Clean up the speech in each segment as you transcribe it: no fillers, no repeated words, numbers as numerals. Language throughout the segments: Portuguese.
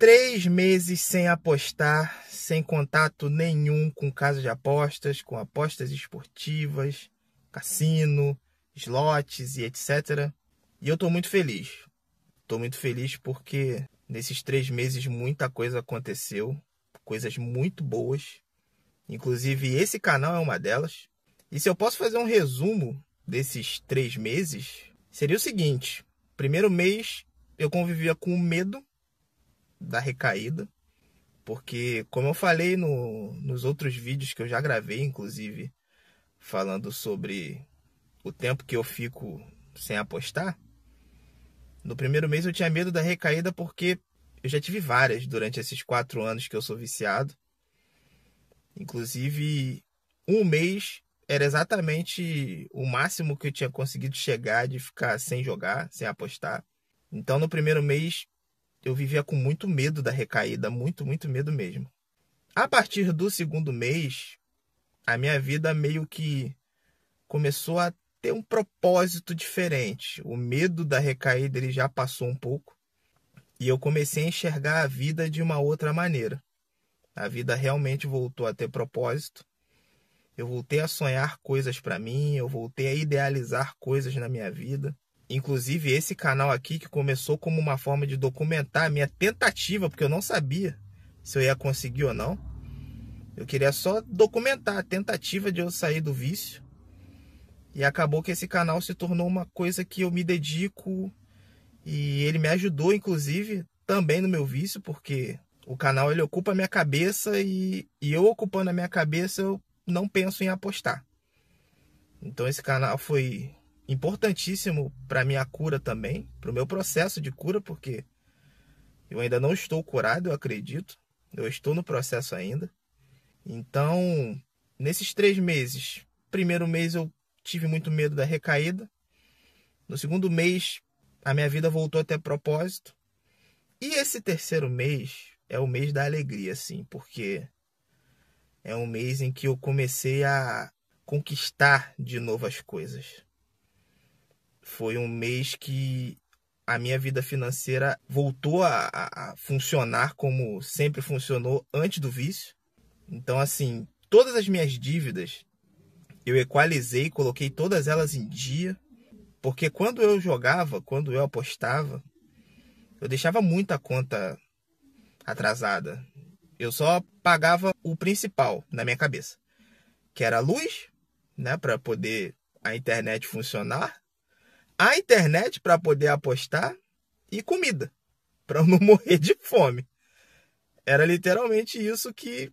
3 meses sem apostar, sem contato nenhum com casa de apostas, com apostas esportivas, cassino, slots e etc. E eu estou muito feliz. Estou muito feliz porque nesses 3 meses muita coisa aconteceu, coisas muito boas. Inclusive esse canal é uma delas. E se eu posso fazer um resumo desses 3 meses, seria o seguinte. Primeiro mês eu convivia com medo da recaída, porque como eu falei nos outros vídeos que eu já gravei, inclusive, falando sobre o tempo que eu fico sem apostar, no primeiro mês eu tinha medo da recaída porque eu já tive várias durante esses 4 anos que eu sou viciado. Inclusive, um mês era exatamente o máximo que eu tinha conseguido chegar de ficar sem jogar, sem apostar. Então, no primeiro mês, eu vivia com muito medo da recaída, muito medo mesmo. A partir do segundo mês, a minha vida meio que começou a ter um propósito diferente. O medo da recaída ele já passou um pouco e eu comecei a enxergar a vida de uma outra maneira. A vida realmente voltou a ter propósito. Eu voltei a sonhar coisas para mim, eu voltei a idealizar coisas na minha vida. Inclusive esse canal aqui que começou como uma forma de documentar a minha tentativa, porque eu não sabia se eu ia conseguir ou não. Eu queria só documentar a tentativa de eu sair do vício. E acabou que esse canal se tornou uma coisa que eu me dedico e ele me ajudou, inclusive, também no meu vício, porque o canal ele ocupa a minha cabeça e eu ocupando a minha cabeça eu não penso em apostar. Então esse canal foi importantíssimo para minha cura também, para o meu processo de cura, porque eu ainda não estou curado, eu acredito. Eu estou no processo ainda. Então, nesses 3 meses, primeiro mês eu tive muito medo da recaída. No segundo mês, a minha vida voltou a ter propósito. E esse terceiro mês é o mês da alegria, assim, porque é um mês em que eu comecei a conquistar de novo as coisas. Foi um mês que a minha vida financeira voltou a funcionar como sempre funcionou antes do vício. Então, assim, todas as minhas dívidas eu equalizei, coloquei todas elas em dia. Porque quando eu jogava, quando eu apostava, eu deixava muita conta atrasada. Eu só pagava o principal na minha cabeça, que era a luz, né, para poder a internet funcionar, a internet para poder apostar e comida, para eu não morrer de fome. Era literalmente isso que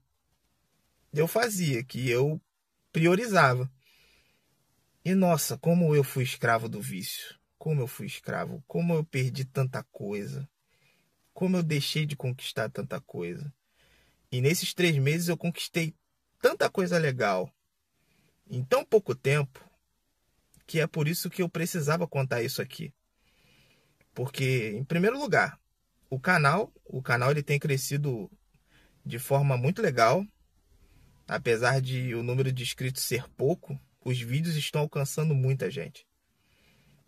eu fazia, que eu priorizava. E nossa, como eu fui escravo do vício. Como eu fui escravo. Como eu perdi tanta coisa. Como eu deixei de conquistar tanta coisa. E nesses 3 meses eu conquistei tanta coisa legal. Em tão pouco tempo. Que é por isso que eu precisava contar isso aqui. Porque, em primeiro lugar, o canal ele tem crescido de forma muito legal. Apesar de o número de inscritos ser pouco, os vídeos estão alcançando muita gente.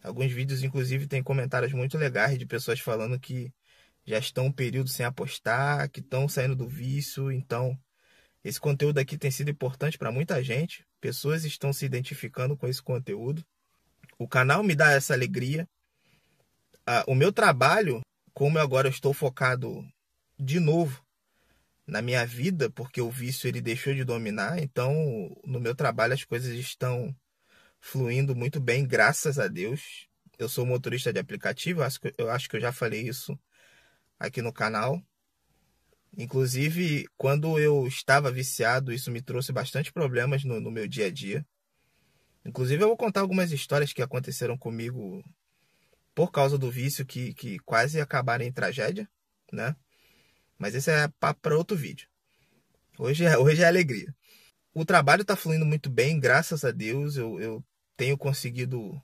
Alguns vídeos, inclusive, têm comentários muito legais de pessoas falando que já estão um período sem apostar, que estão saindo do vício. Então, esse conteúdo aqui tem sido importante para muita gente. Pessoas estão se identificando com esse conteúdo. O canal me dá essa alegria. O meu trabalho, como eu agora estou focado de novo na minha vida, porque o vício ele deixou de dominar, então no meu trabalho as coisas estão fluindo muito bem, graças a Deus. Eu sou motorista de aplicativo, eu acho que eu já falei isso aqui no canal. Inclusive, quando eu estava viciado, isso me trouxe bastante problemas no meu dia a dia. Inclusive, eu vou contar algumas histórias que aconteceram comigo por causa do vício, que quase acabaram em tragédia, né? Mas esse é papo para outro vídeo. Hoje é alegria. O trabalho está fluindo muito bem, graças a Deus. Eu tenho conseguido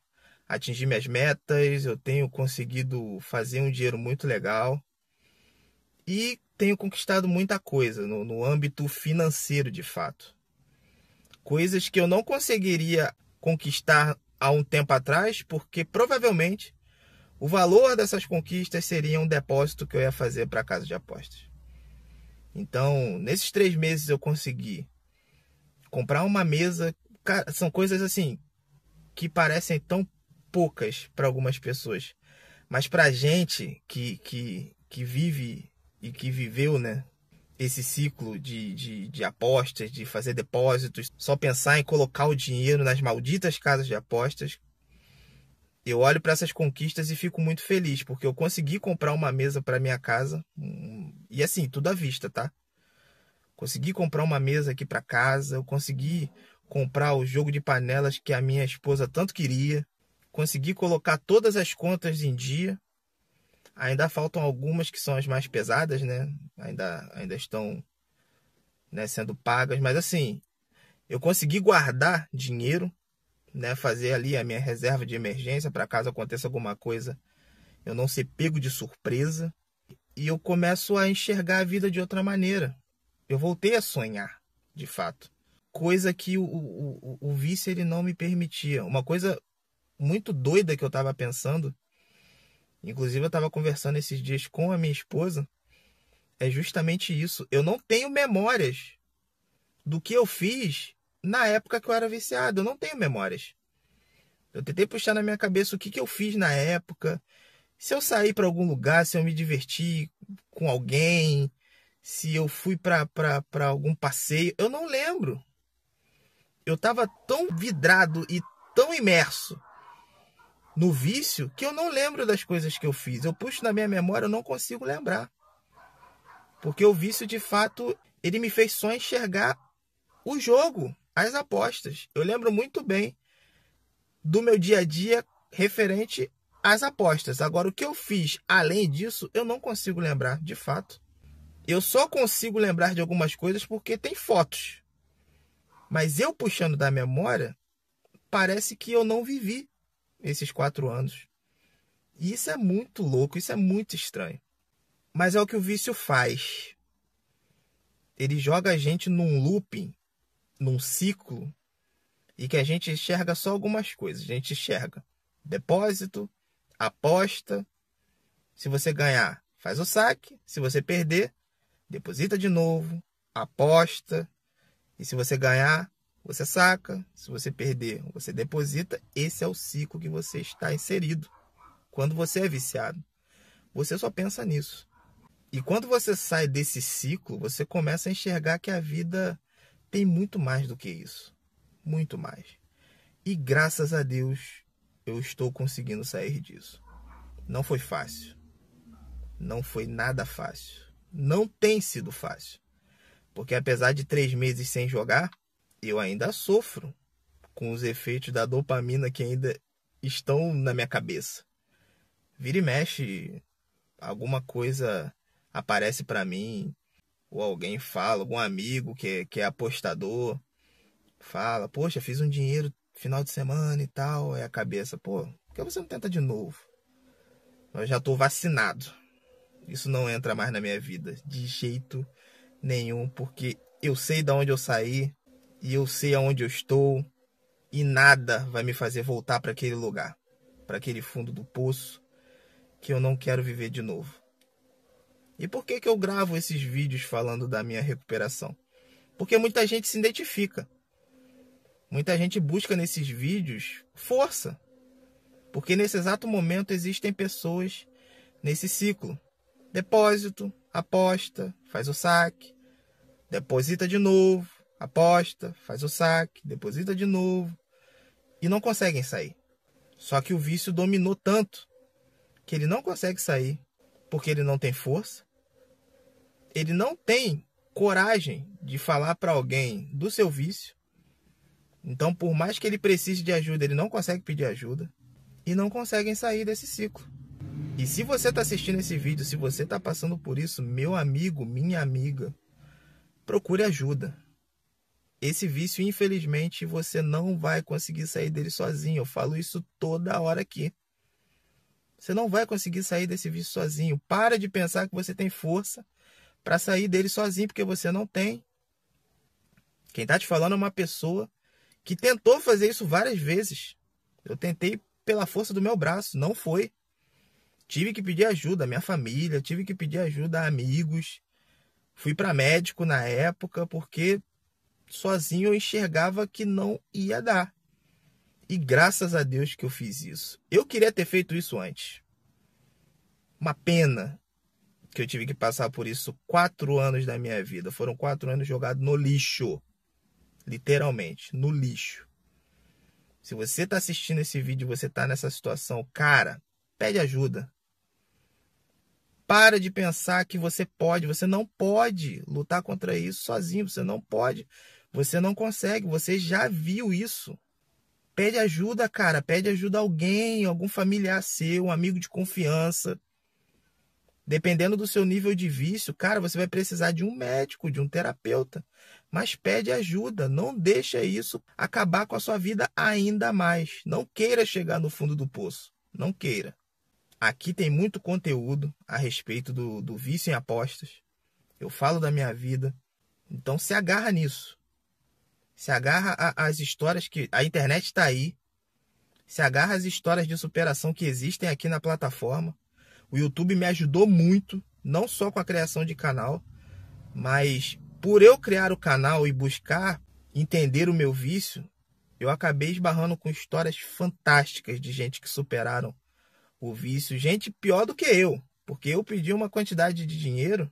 atingir minhas metas, eu tenho conseguido fazer um dinheiro muito legal. E tenho conquistado muita coisa no âmbito financeiro, de fato. Coisas que eu não conseguiria conquistar há um tempo atrás, porque provavelmente O valor dessas conquistas seria um depósito que eu ia fazer para a casa de apostas. Então, nesses 3 meses eu consegui comprar uma mesa. Cara, são coisas assim que parecem tão poucas para algumas pessoas, mas para a gente que vive e que viveu, né, esse ciclo de apostas, de fazer depósitos, só pensar em colocar o dinheiro nas malditas casas de apostas, eu olho para essas conquistas e fico muito feliz, porque eu consegui comprar uma mesa para minha casa, e assim, tudo à vista, tá? Consegui comprar uma mesa aqui para casa, eu consegui comprar o jogo de panelas que a minha esposa tanto queria, consegui colocar todas as contas em dia. Ainda faltam algumas que são as mais pesadas, né? Ainda estão, né, sendo pagas, mas assim, eu consegui guardar dinheiro, né, fazer ali a minha reserva de emergência para caso aconteça alguma coisa, eu não ser pego de surpresa, e eu começo a enxergar a vida de outra maneira. Eu voltei a sonhar, de fato, coisa que o vício ele não me permitia. Uma coisa muito doida que eu estava pensando, inclusive eu estava conversando esses dias com a minha esposa, é justamente isso. Eu não tenho memórias do que eu fiz na época que eu era viciado. Eu não tenho memórias. Eu tentei puxar na minha cabeça o que eu fiz na época. Se eu saí para algum lugar, se eu me diverti com alguém, se eu fui para algum passeio. Eu não lembro. Eu estava tão vidrado e tão imerso no vício que eu não lembro das coisas que eu fiz. Eu puxo na minha memória, eu não consigo lembrar. Porque o vício, de fato, ele me fez só enxergar o jogo, as apostas. Eu lembro muito bem do meu dia a dia referente às apostas. Agora, o que eu fiz além disso, eu não consigo lembrar, de fato. Eu só consigo lembrar de algumas coisas porque tem fotos. Mas eu puxando da memória, parece que eu não vivi esses 4 anos. E isso é muito louco, isso é muito estranho. Mas é o que o vício faz. Ele joga a gente num looping, num ciclo, e que a gente enxerga só algumas coisas. A gente enxerga depósito, aposta. Se você ganhar, faz o saque. Se você perder, deposita de novo, aposta. E se você ganhar, você saca. Se você perder, você deposita. Esse é o ciclo que você está inserido. Quando você é viciado, você só pensa nisso. E quando você sai desse ciclo, você começa a enxergar que a vida tem muito mais do que isso. Muito mais. E graças a Deus, eu estou conseguindo sair disso. Não foi fácil. Não foi nada fácil. Não tem sido fácil. Porque apesar de 3 meses sem jogar, eu ainda sofro com os efeitos da dopamina que ainda estão na minha cabeça. Vira e mexe, alguma coisa aparece para mim, ou alguém fala, algum amigo que é apostador, fala, poxa, fiz um dinheiro final de semana e tal, é a cabeça, pô, por que você não tenta de novo? Eu já tô vacinado. Isso não entra mais na minha vida, de jeito nenhum, porque eu sei de onde eu saí, e eu sei aonde eu estou, e nada vai me fazer voltar para aquele lugar, para aquele fundo do poço, que eu não quero viver de novo. E por que eu gravo esses vídeos falando da minha recuperação? Porque muita gente se identifica. Muita gente busca nesses vídeos força. Porque nesse exato momento existem pessoas nesse ciclo. Depósito, aposta, faz o saque, deposita de novo, aposta, faz o saque, deposita de novo. E não conseguem sair. Só que o vício dominou tanto que ele não consegue sair. Porque ele não tem força. Ele não tem coragem de falar para alguém do seu vício. Então, por mais que ele precise de ajuda, ele não consegue pedir ajuda. E não conseguem sair desse ciclo. E se você está assistindo esse vídeo, se você está passando por isso, meu amigo, minha amiga, procure ajuda. Esse vício, infelizmente, você não vai conseguir sair dele sozinho. Eu falo isso toda hora aqui. Você não vai conseguir sair desse vício sozinho. Para de pensar que você tem força para sair dele sozinho, porque você não tem. Quem está te falando é uma pessoa que tentou fazer isso várias vezes. Eu tentei pela força do meu braço, não foi. Tive que pedir ajuda à minha família, tive que pedir ajuda a amigos. Fui para médico na época porque sozinho eu enxergava que não ia dar. E graças a Deus que eu fiz isso. Eu queria ter feito isso antes. Uma pena que eu tive que passar por isso 4 anos da minha vida. Foram 4 anos jogados no lixo. Literalmente, no lixo. Se você está assistindo esse vídeo e você está nessa situação, cara, pede ajuda. Para de pensar que você pode. Você não pode lutar contra isso sozinho. Você não pode. Você não consegue. Você já viu isso. Pede ajuda, cara. Pede ajuda a alguém, algum familiar seu, um amigo de confiança. Dependendo do seu nível de vício, cara, você vai precisar de um médico, de um terapeuta. Mas pede ajuda. Não deixa isso acabar com a sua vida ainda mais. Não queira chegar no fundo do poço. Não queira. Aqui tem muito conteúdo a respeito do vício em apostas. Eu falo da minha vida. Então se agarra nisso. Se agarra às histórias que... A internet está aí. Se agarra às histórias de superação que existem aqui na plataforma. O YouTube me ajudou muito, não só com a criação de canal, mas por eu criar o canal e buscar entender o meu vício, eu acabei esbarrando com histórias fantásticas de gente que superaram o vício. Gente pior do que eu, porque eu pedi uma quantidade de dinheiro,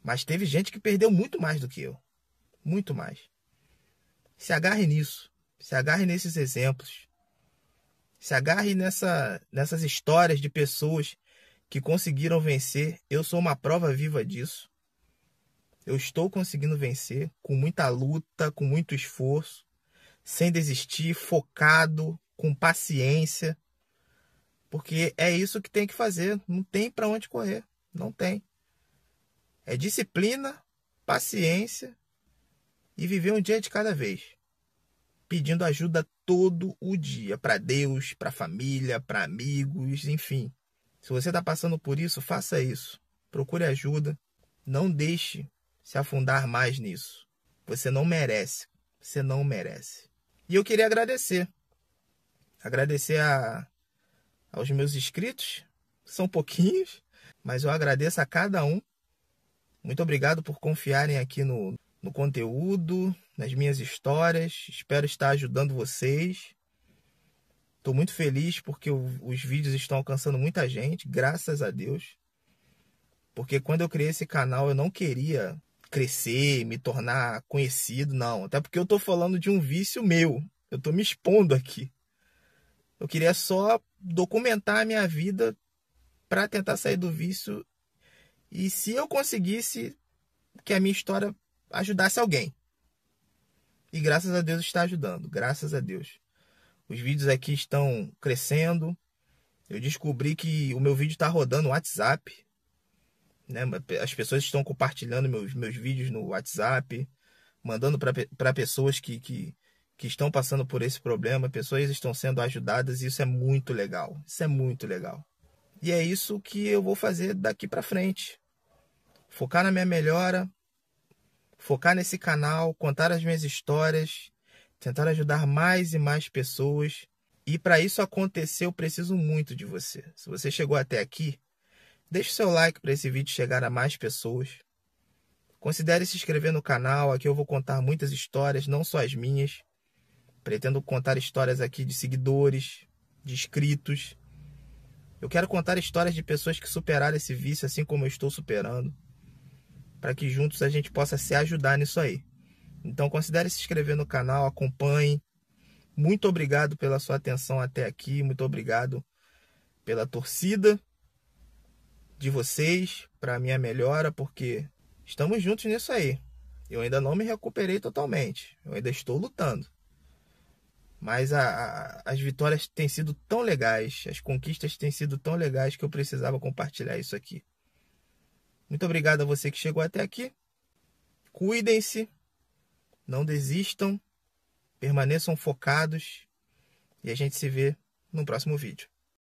mas teve gente que perdeu muito mais do que eu. Muito mais. Se agarre nisso. Se agarre nesses exemplos. Se agarre nessas histórias de pessoas que conseguiram vencer. Eu sou uma prova viva disso. Eu estou conseguindo vencer com muita luta, com muito esforço, sem desistir, focado, com paciência. Porque é isso que tem que fazer. Não tem para onde correr. Não tem. É disciplina, paciência e viver um dia de cada vez. Pedindo ajuda todo o dia. Para Deus, para a família, para amigos, enfim. Se você está passando por isso, faça isso. Procure ajuda. Não deixe se afundar mais nisso. Você não merece. Você não merece. E eu queria agradecer. Agradecer aos meus inscritos. São pouquinhos, mas eu agradeço a cada um. Muito obrigado por confiarem aqui no conteúdo, nas minhas histórias. Espero estar ajudando vocês. Estou muito feliz porque os vídeos estão alcançando muita gente, graças a Deus. Porque quando eu criei esse canal, eu não queria crescer, me tornar conhecido, não. Até porque eu estou falando de um vício meu. Eu estou me expondo aqui. Eu queria só documentar a minha vida para tentar sair do vício. E se eu conseguisse que a minha história ajudasse alguém. E graças a Deus está ajudando. Graças a Deus. Os vídeos aqui estão crescendo. Eu descobri que o meu vídeo está rodando no WhatsApp. Né? As pessoas estão compartilhando meus vídeos no WhatsApp. Mandando para pessoas que estão passando por esse problema. Pessoas estão sendo ajudadas e isso é muito legal. Isso é muito legal. E é isso que eu vou fazer daqui para frente. Focar na minha melhora. Focar nesse canal. Contar as minhas histórias. Tentar ajudar mais e mais pessoas. E para isso acontecer, eu preciso muito de você. Se você chegou até aqui, deixe seu like para esse vídeo chegar a mais pessoas. Considere se inscrever no canal. Aqui eu vou contar muitas histórias, não só as minhas. Pretendo contar histórias aqui de seguidores, de inscritos. Eu quero contar histórias de pessoas que superaram esse vício, assim como eu estou superando. Para que juntos a gente possa se ajudar nisso aí. Então considere se inscrever no canal, acompanhe. Muito obrigado pela sua atenção até aqui. Muito obrigado pela torcida de vocês para a minha melhora, porque estamos juntos nisso aí. Eu ainda não me recuperei totalmente. Eu ainda estou lutando. Mas as vitórias têm sido tão legais, as conquistas têm sido tão legais que eu precisava compartilhar isso aqui. Muito obrigado a você que chegou até aqui. Cuidem-se. Não desistam, permaneçam focados e a gente se vê no próximo vídeo.